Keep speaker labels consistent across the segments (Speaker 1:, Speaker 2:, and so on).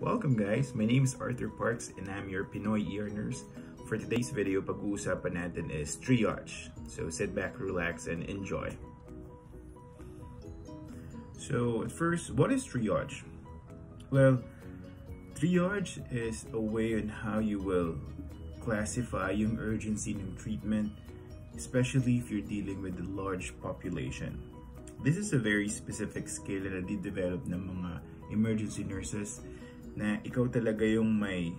Speaker 1: Welcome guys, my name is Arthur Parks and I'm your Pinoy ER nurse. For today's video, pag-uusapan natin is triage. So sit back, relax, and enjoy. So at first, what is triage? Well, triage is a way on how you will classify yung urgency ng treatment, especially if you're dealing with a large population. This is a very specific skill na di-develop ng mga emergency nurses na ikaw talaga yung may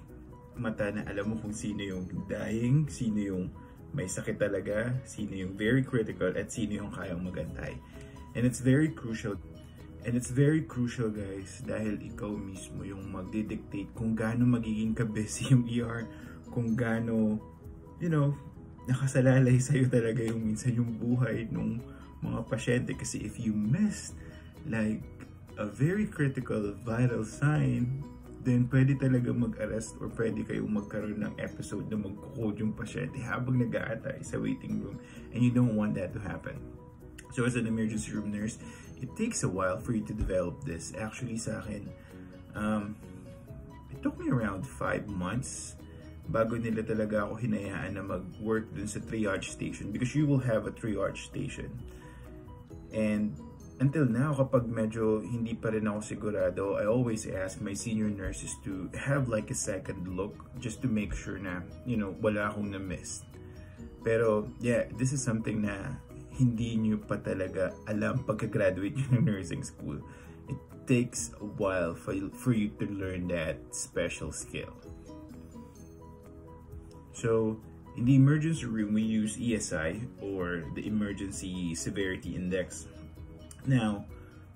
Speaker 1: mata na alam mo kung sino yung dying, sino yung may sakit talaga, sino yung very critical, at sino yung kayang magantay. And it's very crucial. Guys, dahil ikaw mismo yung magdidictate kung gaano magiging ka-busy yung ER, kung gaano, nakasalalay sa'yo talaga yung minsan yung buhay ng mga pasyente. Kasi if you miss like a very critical vital sign, then pwede talaga mag-arrest or pwede kayong magkaroon ng episode na magkukode yung pasyente habang nag-aatay sa waiting room, and you don't want that to happen. So as an emergency room nurse, it takes a while for you to develop this. Actually sa akin, it took me around 5 months bago nila talaga ako hinayaan na mag-work dun sa triage station, because you will have a triage station. And until now, kapag medyo hindi pa rin ako sigurado, I always ask my senior nurses to have like a second look just to make sure na, wala akong na-miss. Pero yeah, this is something na hindi nyo pa talaga alam pagka-graduate nyo ng nursing school. It takes a while for you to learn that special skill. So, in the emergency room, we use ESI, or the Emergency Severity Index. Now,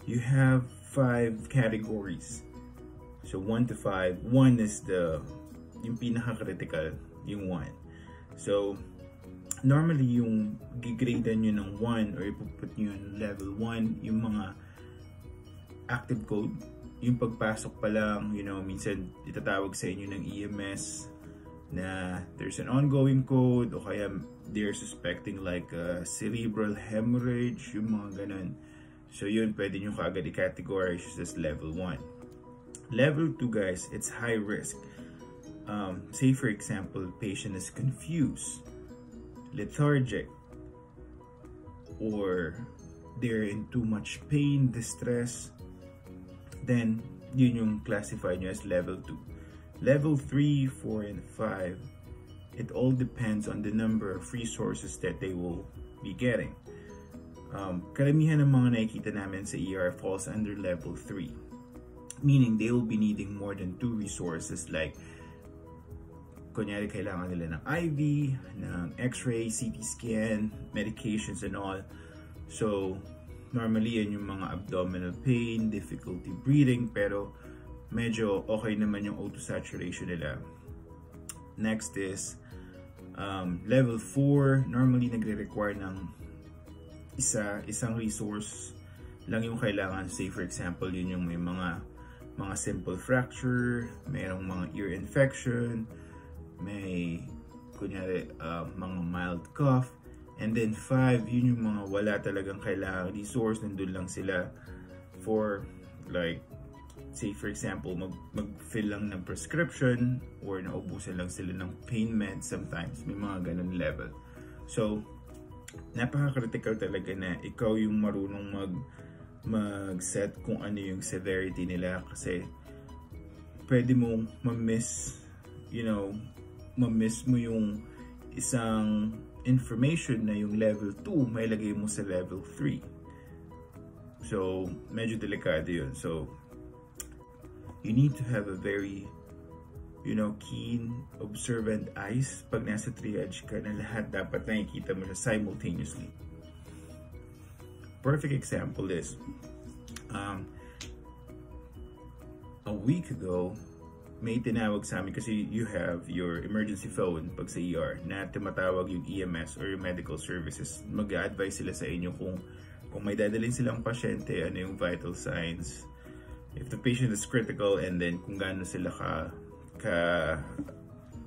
Speaker 1: you have 5 categories. So 1 to 5. 1 is yung pinaka-critical, yung 1. So, normally yung gigradean nyo ng 1 or ipuput nyo yung level 1, yung mga active code, yung pagpasok pa lang, minsan itatawag sa inyo ng EMS na there's an ongoing code, o kaya they're suspecting like a cerebral hemorrhage, yung mga ganun. So yun, pwede nyo kaagad i-categorize as level 1. Level 2 guys, it's high risk. Say for example, patient is confused, lethargic, or they're in too much pain, distress, then yun yung classify nyo as level 2. Level 3, 4, and 5, it all depends on the number of resources that they will be getting. Karamihan ng mga nakikita namin sa ER falls under level 3, meaning they will be needing more than 2 resources, like kunyari kailangan nila ng IV, ng x-ray, CT scan, medications and all. So normally yan yung mga abdominal pain, difficulty breathing, pero medyo okay naman yung O2 saturation nila. Next is level 4, normally nagre-require ng isang resource lang yung kailangan. Say for example, yun yung may mga simple fracture, mayroong mga ear infection, may kunyari mga mild cough. And then 5, yun yung mga wala talagang kailangan resource, nandun lang sila for like, say for example, mag-fill lang ng prescription, or naubusan lang sila ng pain meds. Sometimes may mga ganun level. So napaka-critical talaga na ikaw yung marunong mag-set kung ano yung severity nila, kasi pwede mong ma-miss mo yung isang information na yung level 2 may lagay mo sa level 3. So medyo delikado yun. So you need to have a very keen, observant eyes pag nasa triage ka, na lahat dapat nakikita mo siya simultaneously. Perfect example is, a week ago, may tinawag sa amin, kasi you have your emergency phone pag sa ER, na tumatawag yung EMS or yung medical services. Mag-a-advise sila sa inyo kung may dadalhin silang pasyente, ano yung vital signs, if the patient is critical, and then kung gaano sila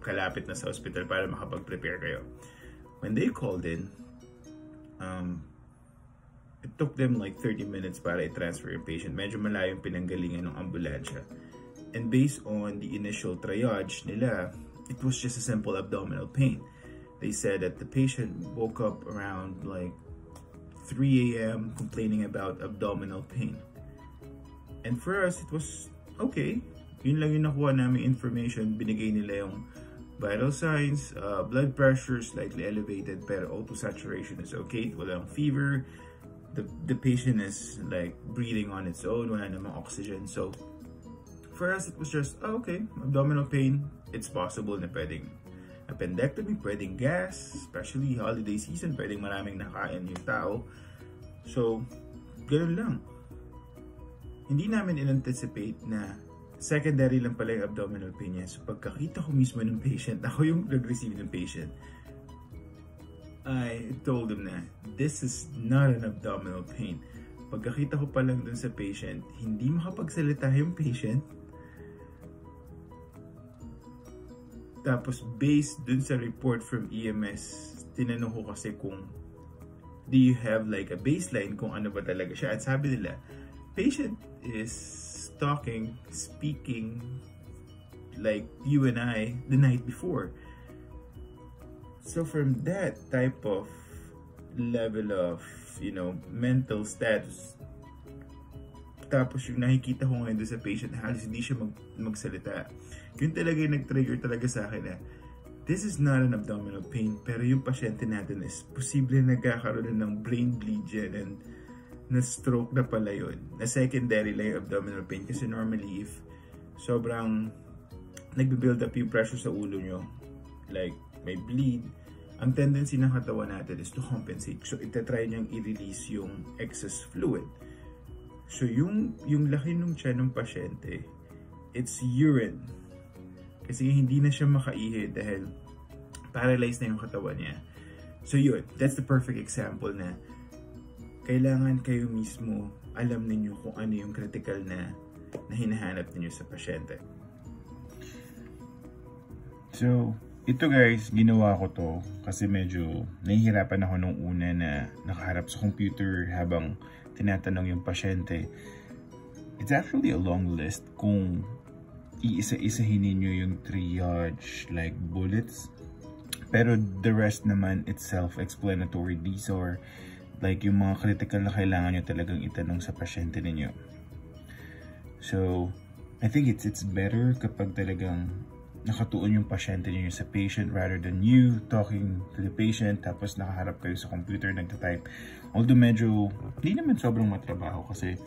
Speaker 1: kalapit na sa hospital para makapag-prepare kayo. When they called in, it took them like 30 minutes para i-transfer yung patient. Medyo malayo yung pinanggalingan ng ambulansya. And based on the initial triage nila, it was just a simple abdominal pain. They said that the patient woke up around like 3 a.m. complaining about abdominal pain. And for us, it was okay. Yun lang yung nakuha namin information. Binigay nila yung vital signs, blood pressure slightly elevated, pero O2 saturation is okay. Walang fever. The patient is like breathing on its own. Wala namang oxygen. So for us, it was just, okay, abdominal pain. It's possible na pwedeng appendectomy, pwedeng gas, especially holiday season, pwedeng maraming nakain yung tao. So, ganoon lang. Hindi namin in-anticipate na secondary lang pala yung abdominal pain niya. So, pagkakita ko mismo ng patient, ako yung nag-receive ng patient, I told him na, this is not an abdominal pain. Pagkakita ko pa lang dun sa patient, hindi makapagsalita yung patient. Tapos, based dun sa report from EMS, tinanong ko kasi kung do you have like a baseline kung ano ba talaga siya. At sabi nila, patient is talking, speaking like you and I the night before. So from that type of level of, you know, mental status, tapos yung nakikita ko ngayon doon sa patient, halos hindi siya magsalita. Yun talaga yung nag-trigger talaga sa akin na this is not an abdominal pain, pero yung pasyente natin is posible nagkakaroon ng brain bleed yan and na-stroke na pala yun. Na secondary lang yung abdominal pain kasi normally if sobrang nagbe-build up yung pressure sa ulo nyo, like may bleed, ang tendency ng katawan natin is to compensate. So itatry niyang i-release yung excess fluid. So yung laki ng tiyan ng pasyente, it's urine. Kasi hindi na siya makaihi dahil paralyzed na yung katawan niya. So yun, that's the perfect example na kailangan kayo mismo alam ninyo kung ano yung critical na hinahanap ninyo sa pasyente. So, ito guys, ginawa ko to kasi medyo nahihirapan ako nung una na nakaharap sa computer habang tinatanong yung pasyente. It's actually a long list kung iisa-isahin ninyo yung triage like bullets. Pero the rest naman, it's self-explanatory. These are like yung mga critical na kailangan nyo talagang itanong sa pasyente ninyo. So, I think it's better kapag talagang nakatuon yung pasyente niyo sa patient rather than you talking to the patient tapos nakaharap kayo sa computer nagta-type. Although medyo hindi naman sobrang matrabaho kasi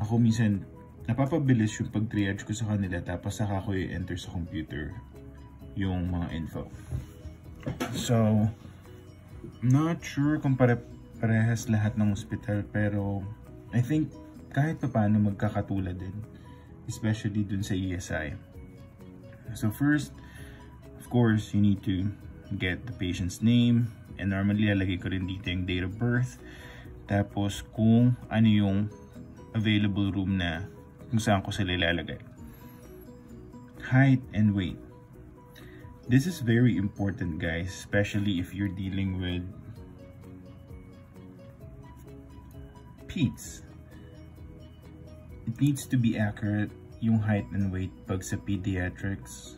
Speaker 1: ako minsan napapabilis yung pag-triage ko sa kanila tapos saka ko i-enter sa computer yung mga info. So, not sure kung parehas lahat ng hospital pero I think kahit pa paano magkakatulad din, especially dun sa ESI. So first, of course, you need to get the patient's name and normally lalagay ko rin dito yung date of birth. Tapos kung ano yung available room na kung saan ko sila ilalagay. Height and weight. This is very important guys, especially if you're dealing with peds. It needs to be accurate yung height and weight pag sa pediatrics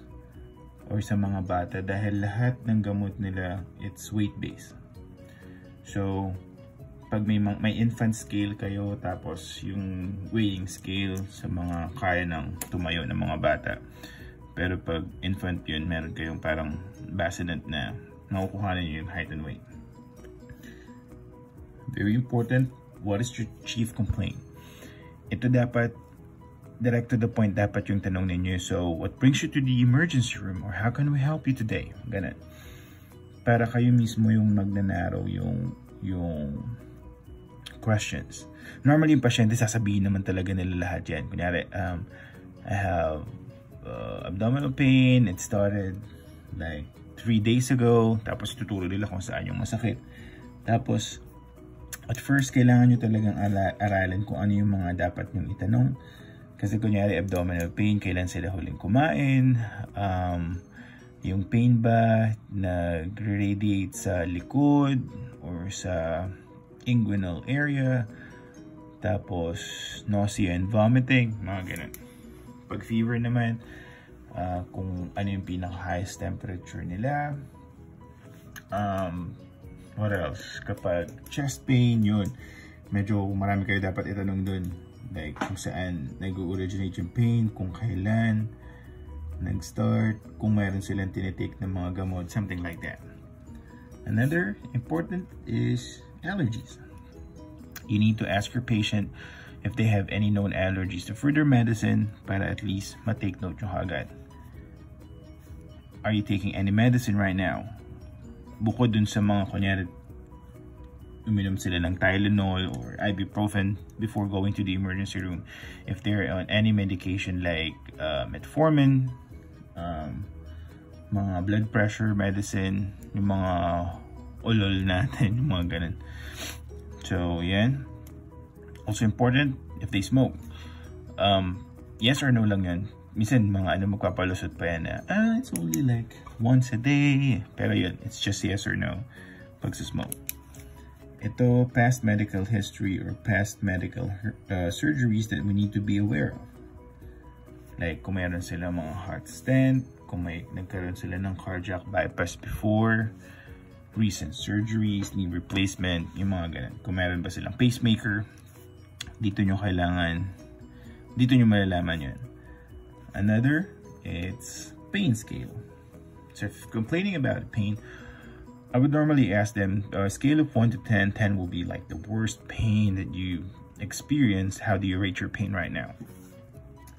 Speaker 1: or sa mga bata dahil lahat ng gamot nila it's weight based. So pag may infant scale kayo tapos yung weighing scale sa mga kaya ng tumayo ng mga bata. Pero pag infant yun, meron kayong parang bassinet na nakukuhanan nyo yung height and weight. Very important, what is your chief complaint? Ito dapat direct to the point dapat yung tanong ninyo. So, what brings you to the emergency room? Or how can we help you today? Ganun. Para kayo mismo yung magnanarrow yung questions. Normally, yung pasyente sasabihin naman talaga nila lahat yan. Kunyari, I have abdominal pain. It started like 3 days ago. Tapos tuturo nila kung saan yung masakit. Tapos, at first, kailangan nyo talagang aralin kung ano yung mga dapat nyong itanong. Kasi kunyari abdominal pain, kailan sila huling kumain, yung pain ba nag-radiate sa likod or sa inguinal area, tapos nausea and vomiting, mga ganun. Pag fever naman, kung ano yung pinaka-highest temperature nila. What else? Kapag chest pain, yun. Medyo marami kayo dapat itanong dun. Like kung saan nag-originate yung pain, kung kailan nag-start, kung mayroon silang tinitake ng mga gamot, something like that. Another important is allergies. You need to ask your patient if they have any known allergies to further medicine para at least ma-take note yung agad. Are you taking any medicine right now? Bukod dun sa mga kunyari uminom sila ng Tylenol or ibuprofen before going to the emergency room. If they're on any medication like metformin, mga blood pressure medicine, yung mga ulol natin, yung mga ganun. So, yan. Also important, if they smoke. Yes or no lang yan. Minsan, mga magpapalusot pa yan na, it's only like once a day. Pero yun, it's just yes or no pag sa smoke. Ito, past medical history or past medical surgeries that we need to be aware of. Like, kung mayroon sila mga heart stent, kung may nagkaroon sila ng cardiac bypass before, recent surgeries, knee replacement, yung mga ganun. Kung mayroon ba silang pacemaker, dito nyo malalaman yun. Another, it's pain scale. So if complaining about pain, I would normally ask them, scale of 1 to 10, 10 will be like the worst pain that you experience. How do you rate your pain right now?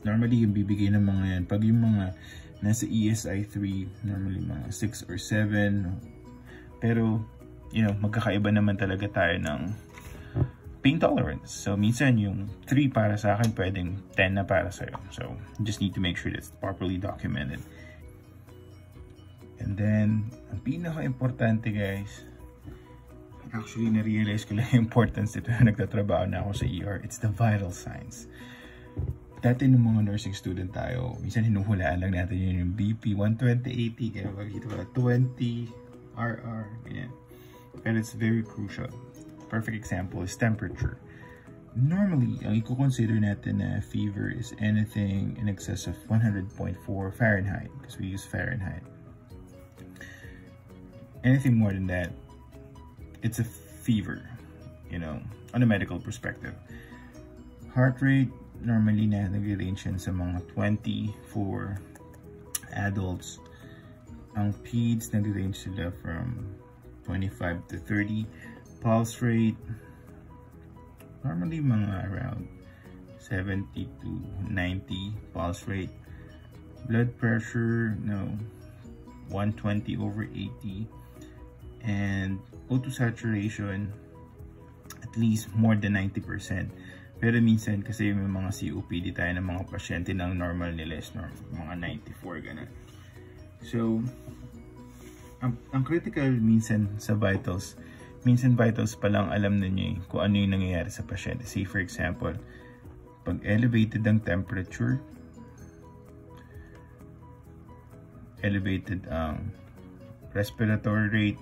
Speaker 1: Normally, yung bibigay ng mga yan, pag yung mga nasa ESI 3, normally mga 6 or 7. Pero, magkakaiba naman talaga tayo ng pain tolerance. So, minsan yung 3 para sa akin, pwedeng 10 na para sa'yo. So, you just need to make sure that's properly documented. And then, ang pinaka-importante guys, actually na-realize ko lang yung importance ito na nagtatrabaho na ako sa ER, it's the vital signs. Dati nung mga nursing student tayo, minsan hinuhulaan lang natin yun yung BP, 120/80, kaya makikita ko 20, RR, ganyan. But it's very crucial. Perfect example is temperature. Normally, ang i-consider natin na fever is anything in excess of 100.4 Fahrenheit because we use Fahrenheit. Anything more than that, it's a fever, on a medical perspective. Heart rate, normally nag-range yan sa mga 20 for adults. Ang peds, nag-range sila from 25 to 30. Pulse rate, normally mga around 70 to 90 pulse rate. Blood pressure, 120/80. And O2 saturation, at least more than 90%. Pero minsan, kasi may mga COPD tayo ng mga pasyente ng normal nila is mga 94, ganun. So, ang critical minsan sa vitals, pa lang alam na nyo kung ano yung nangyayari sa pasyente. Say for example, pag elevated ang temperature, elevated ang respiratory rate,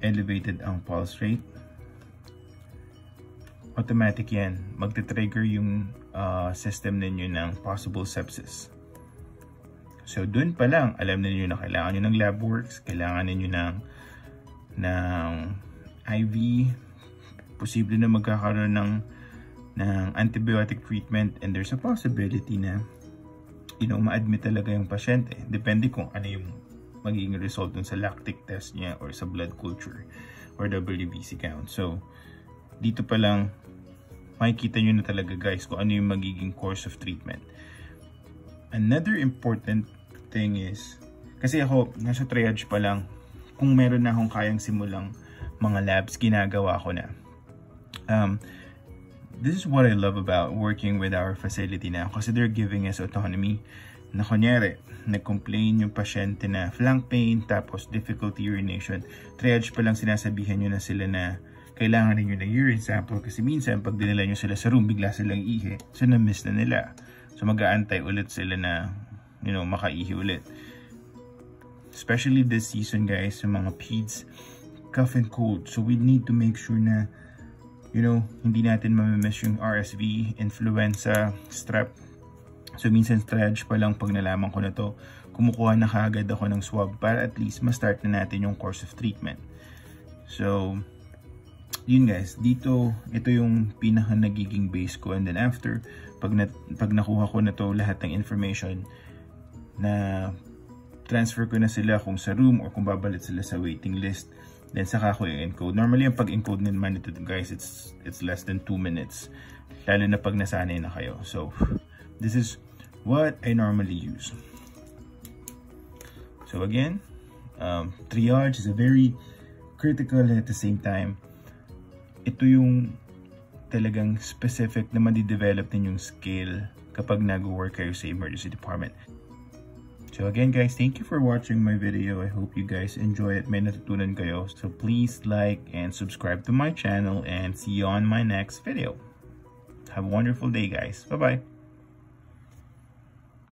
Speaker 1: elevated ang pulse rate, automatic yan. Magte-trigger yung system ninyo ng possible sepsis. So, dun pa lang, alam ninyo na kailangan nyo ng lab works, kailangan ninyo ng IV, posible na magkakaroon ng antibiotic treatment, and there's a possibility na, ma-admit talaga yung pasyente. Depende kung ano yung magiging result dun sa lactic test niya or sa blood culture or WBC count. So, dito pa lang, makikita nyo na talaga guys kung ano yung magiging course of treatment. Another important thing is, kasi ako, nasa triage pa lang, kung meron na akong kayang simulang mga labs, ginagawa ko na. This is what I love about working with our facility now, kasi they're giving us autonomy. Na kunyari, nag-complain yung pasyente na flank pain, tapos difficulty urination. Triage pa lang sinasabihan nyo na sila na kailangan ninyo ng urine sample kasi minsan pag dinala nyo sila sa room, bigla silang ihi. So, na-miss na nila. So, mag-aantay ulit sila na, makaihi ulit. Especially this season, guys, yung mga peds, cough and cold. So, we need to make sure na, hindi natin mamimiss yung RSV, influenza, strep. So minsan triage pa lang pag nalaman ko na to, kumukuha na kaagad ako ng swab para at least ma-start na natin yung course of treatment. So yun guys, dito ito yung pinaka nagiging base ko, and then after pag nakuha ko na to lahat ng information, na transfer ko na sila kung sa room or kung babalit sila sa waiting list, then saka ko i-encode. Normally yung pag-encode naman ito guys, it's less than 2 minutes, lalo na pag nasanay na kayo. So this is what I normally use. So again, triage is a very critical, and at the same time ito yung talagang specific na madi-develop din yung skill kapag nag-work kayo sa emergency department. So again guys, thank you for watching my video. I hope you guys enjoy it. May natutunan kayo. So please like and subscribe to my channel, and see you on my next video. Have a wonderful day guys. Bye-bye.